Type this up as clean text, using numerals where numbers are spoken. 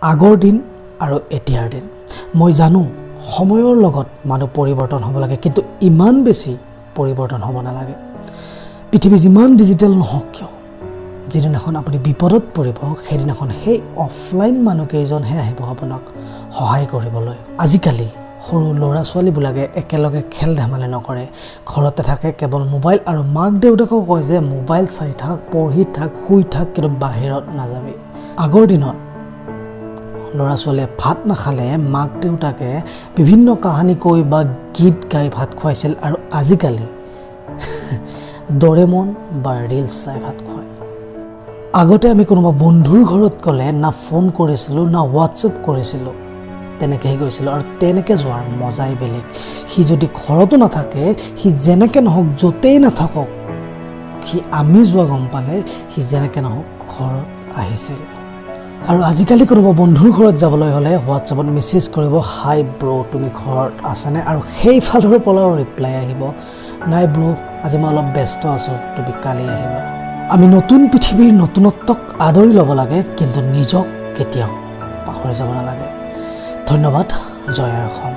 আগৰ দিন আৰু এতিয়াৰ দিন মই জানো সময়ৰ লগত মানুহ পৰিৱৰ্তন হ'ব লাগে কিন্তু ইমান বেছি পৰিৱৰ্তন হ'ব নালাগে পৃথিৱী যিমান ডিজিটেল নহওক কিয় যিদিনাখন আপুনি বিপদত পৰিব সেইদিনাখন সেই অফলাইন মানুহকেইজনহে আহিব আপোনাক সহায় কৰিবলৈ আজিকালি সৰু ল'ৰা ছোৱালীবিলাকে একেলগে খেল ধেমালি নকৰে ঘৰতে থাকে কেৱল মোবাইল আৰু মাক দেউতাকক কয় যে মোবাইল চাই থাক পঢ়ি থাক শুই থাক কিন্তু বাহিৰত নাযাবি আগৰ দিনত ল'ৰা ছোৱালীয়ে ভাত নাখালে মাক দেউতাকে বিভিন্ন কাহিনী কৈ বা গীত গাই ভাত খুৱাইছিল আৰু আজিকালি ডৰেমন বা ৰিলছ চাই ভাত খুৱায় আগতে আমি কোনোবা বন্ধুৰ ঘৰত গ'লে না ফোন কৰিছিলোঁ না হোৱাটছএপ কৰিছিলোঁ তেনেকৈহে গৈছিলোঁ আৰু তেনেকৈ যোৱাৰ মজাই বেলেগ সি যদি ঘৰতো নাথাকে সি যেনেকৈ নহওক য'তেই নাথাকক সি আমি যোৱা গম পালে সি যেনেকৈ নহওক ঘৰত আহিছিল আৰু আজিকালি কোনোবা বন্ধুৰ ঘৰত যাবলৈ হ'লে হোৱাটছএপত মেছেজ কৰিব হাই ব্ৰ' তুমি ঘৰত আছানে আৰু সেইফালৰ পৰাও ৰিপ্লাই আহিব নাই ব্ৰ' আজি মই অলপ ব্যস্ত আছোঁ তুমি কালি আহিবা আমি নতুন পৃথিৱীৰ নতুনত্বক আদৰি ল'ব লাগে কিন্তু নিজক কেতিয়াও পাহৰি যাব নালাগে ধন্যবাদ জয় অসম